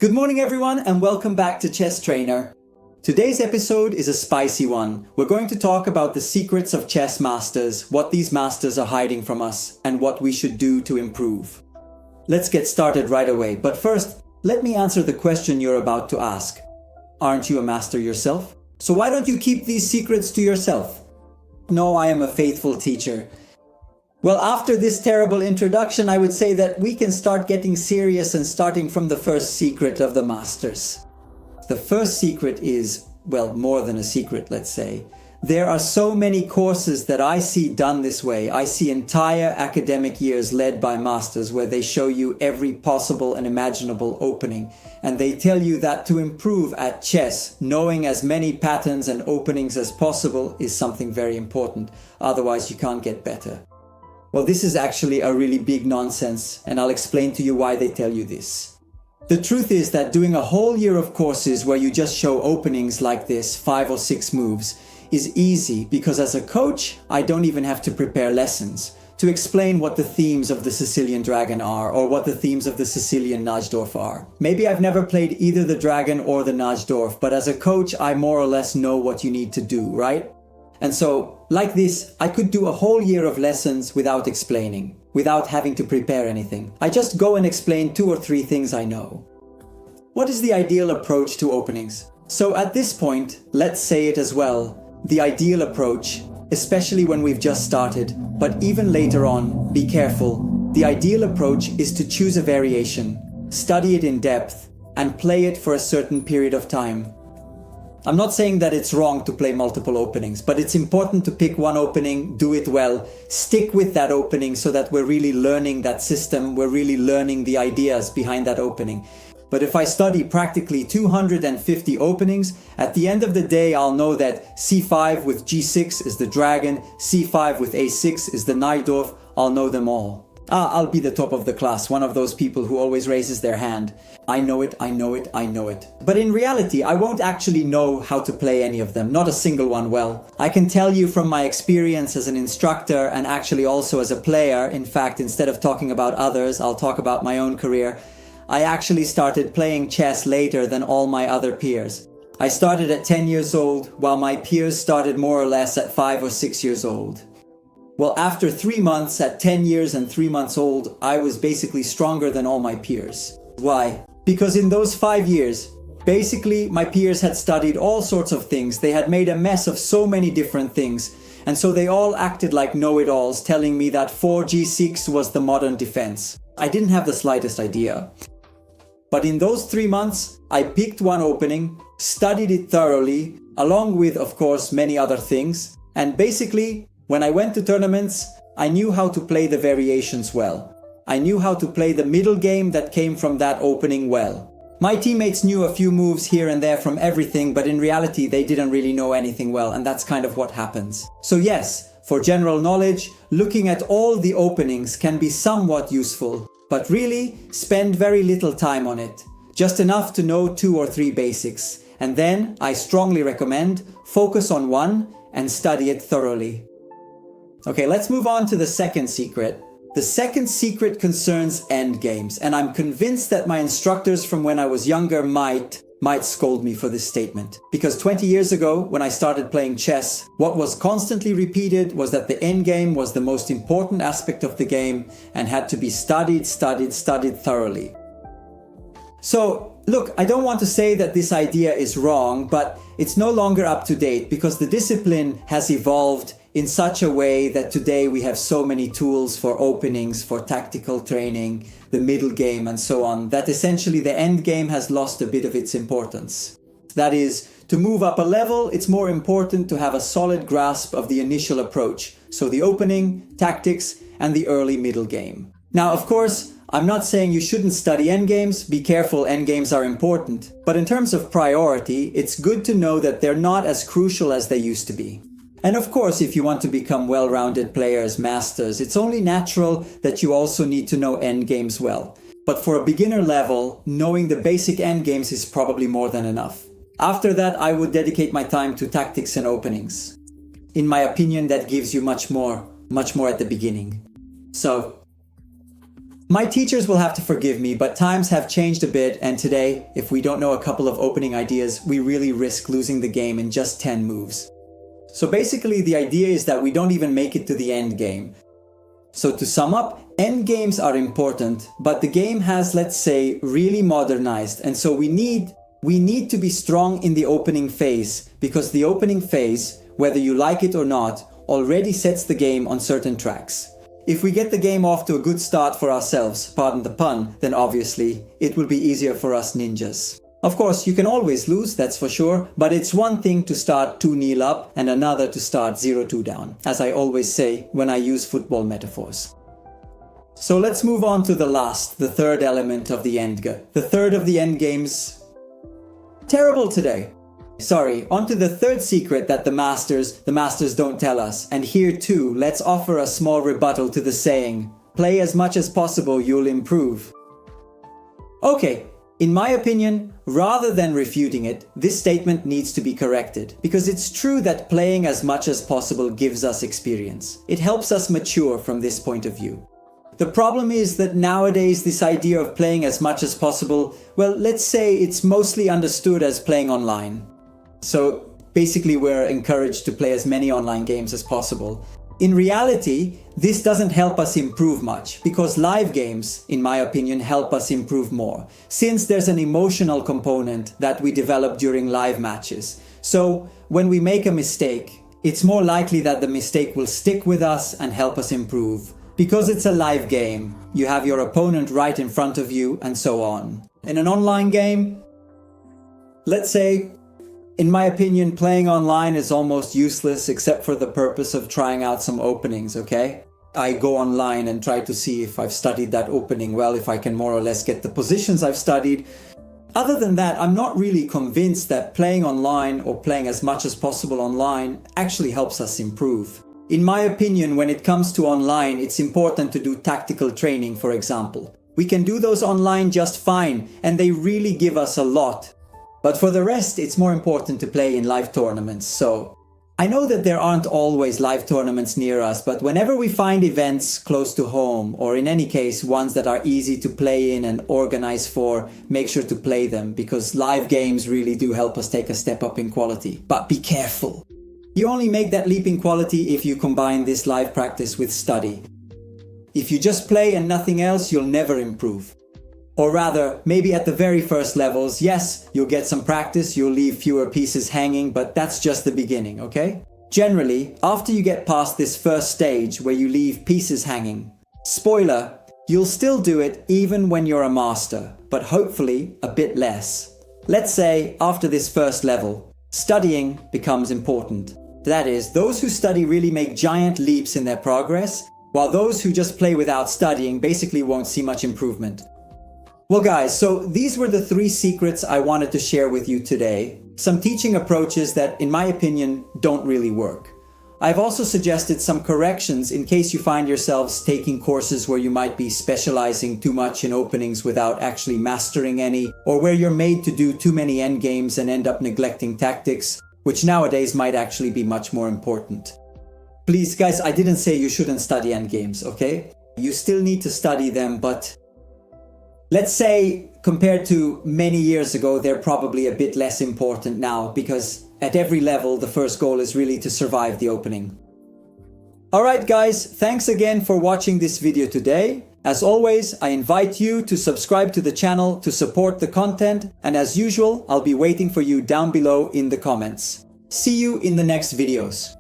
Good morning everyone and welcome back to ChessTrainer. Today's episode is a spicy one. We're going to talk about the secrets of chess masters, what these masters are hiding from us, and what we should do to improve. Let's get started right away, but first, let me answer the question you're about to ask. Aren't you a master yourself? So why don't you keep these secrets to yourself? No, I am a faithful teacher. Well, after this terrible introduction, I would say that we can start getting serious and starting from the first secret of the masters. The first secret is, well, more than a secret, let's say. There are so many courses that I see done this way. I see entire academic years led by masters where they show you every possible and imaginable opening. And they tell you that to improve at chess, knowing as many patterns and openings as possible is something very important. Otherwise, you can't get better. Well, this is actually a really big nonsense, and I'll explain to you why they tell you this. The truth is that doing a whole year of courses where you just show openings like this, 5 or 6 moves, is easy because as a coach, I don't even have to prepare lessons to explain what the themes of the Sicilian Dragon are or what the themes of the Sicilian Najdorf are. Maybe I've never played either the Dragon or the Najdorf, but as a coach, I more or less know what you need to do, right? And so, like this, I could do a whole year of lessons without explaining, without having to prepare anything. I just go and explain 2 or 3 things I know. What is the ideal approach to openings? So at this point, let's say it as well. The ideal approach, especially when we've just started, but even later on, be careful. The ideal approach is to choose a variation, study it in depth, and play it for a certain period of time. I'm not saying that it's wrong to play multiple openings, but it's important to pick one opening, do it well, stick with that opening so that we're really learning that system, we're really learning the ideas behind that opening. But if I study practically 250 openings, at the end of the day I'll know that c5 with g6 is the Dragon, c5 with a6 is the Najdorf, I'll know them all. I'll be the top of the class, one of those people who always raises their hand. I know it. But in reality, I won't actually know how to play any of them, not a single one well. I can tell you from my experience as an instructor and actually also as a player, in fact, instead of talking about others, I'll talk about my own career. I actually started playing chess later than all my other peers. I started at 10 years old, while my peers started more or less at 5 or 6 years old. Well, after 3 months, at 10 years and 3 months old, I was basically stronger than all my peers. Why? Because in those 5 years, basically my peers had studied all sorts of things. They had made a mess of so many different things. And so they all acted like know-it-alls, telling me that 4g6 was the modern defense. I didn't have the slightest idea. But in those 3 months, I picked one opening, studied it thoroughly, along with, of course, many other things. And basically, when I went to tournaments, I knew how to play the variations well. I knew how to play the middle game that came from that opening well. My teammates knew a few moves here and there from everything, but in reality they didn't really know anything well, and that's kind of what happens. So yes, for general knowledge, looking at all the openings can be somewhat useful, but really spend very little time on it. Just enough to know 2 or 3 basics. And then, I strongly recommend, focus on one and study it thoroughly. Okay, let's move on to the second secret. The second secret concerns endgames, and I'm convinced that my instructors from when I was younger might scold me for this statement. Because 20 years ago, when I started playing chess, what was constantly repeated was that the endgame was the most important aspect of the game and had to be studied thoroughly. So, look, I don't want to say that this idea is wrong, but it's no longer up to date because the discipline has evolved in such a way that today we have so many tools for openings, for tactical training, the middle game and so on, that essentially the end game has lost a bit of its importance. That is, to move up a level, it's more important to have a solid grasp of the initial approach, so the opening, tactics, and the early middle game. Now, of course, I'm not saying you shouldn't study endgames, be careful, endgames are important, but in terms of priority, it's good to know that they're not as crucial as they used to be. And of course, if you want to become well-rounded players, masters, it's only natural that you also need to know endgames well. But for a beginner level, knowing the basic endgames is probably more than enough. After that, I would dedicate my time to tactics and openings. In my opinion, that gives you much more at the beginning. So, My teachers will have to forgive me, but times have changed a bit, and today, if we don't know a couple of opening ideas, we really risk losing the game in just 10 moves. So basically, the idea is that we don't even make it to the end game. So to sum up, end games are important, but the game has, let's say, really modernized, and so we need to be strong in the opening phase, because the opening phase, whether you like it or not, already sets the game on certain tracks. If we get the game off to a good start for ourselves, pardon the pun, then obviously it will be easier for us ninjas. Of course, you can always lose, that's for sure, but it's one thing to start 2-0 up and another to start 0-2 down, as I always say when I use football metaphors. So let's move on to the third element of the endgame. The third of the endgames. Terrible today. Sorry, on to the third secret that the masters don't tell us. And here too, let's offer a small rebuttal to the saying, play as much as possible, you'll improve. Okay, in my opinion, rather than refuting it, this statement needs to be corrected. Because it's true that playing as much as possible gives us experience. It helps us mature from this point of view. The problem is that nowadays this idea of playing as much as possible, well, let's say it's mostly understood as playing online. So basically we're encouraged to play as many online games as possible. In reality, this doesn't help us improve much, because live games, in my opinion, help us improve more, since there's an emotional component that we develop during live matches. So when we make a mistake, it's more likely that the mistake will stick with us and help us improve. Because it's a live game, you have your opponent right in front of you and so on. In an online game, let's say, in my opinion, playing online is almost useless except for the purpose of trying out some openings, okay? I go online and try to see if I've studied that opening well, if I can more or less get the positions I've studied. Other than that, I'm not really convinced that playing online or playing as much as possible online actually helps us improve. In my opinion, when it comes to online, it's important to do tactical training, for example. We can do those online just fine, and they really give us a lot. But for the rest, it's more important to play in live tournaments. So I know that there aren't always live tournaments near us, but whenever we find events close to home, or in any case, ones that are easy to play in and organize for, make sure to play them, because live games really do help us take a step up in quality. But be careful. You only make that leap in quality if you combine this live practice with study. If you just play and nothing else, you'll never improve. Or rather, maybe at the very first levels, yes, you'll get some practice, you'll leave fewer pieces hanging, but that's just the beginning, okay? Generally, after you get past this first stage where you leave pieces hanging, spoiler, you'll still do it even when you're a master, but hopefully a bit less. Let's say after this first level, studying becomes important. That is, those who study really make giant leaps in their progress, while those who just play without studying basically won't see much improvement. Well guys, so these were the 3 secrets I wanted to share with you today. Some teaching approaches that, in my opinion, don't really work. I've also suggested some corrections in case you find yourselves taking courses where you might be specializing too much in openings without actually mastering any, or where you're made to do too many endgames and end up neglecting tactics, which nowadays might actually be much more important. Please guys, I didn't say you shouldn't study endgames, okay? You still need to study them, but let's say, compared to many years ago, they're probably a bit less important now, because at every level, the first goal is really to survive the opening. Alright guys, thanks again for watching this video today. As always, I invite you to subscribe to the channel to support the content, and as usual, I'll be waiting for you down below in the comments. See you in the next videos.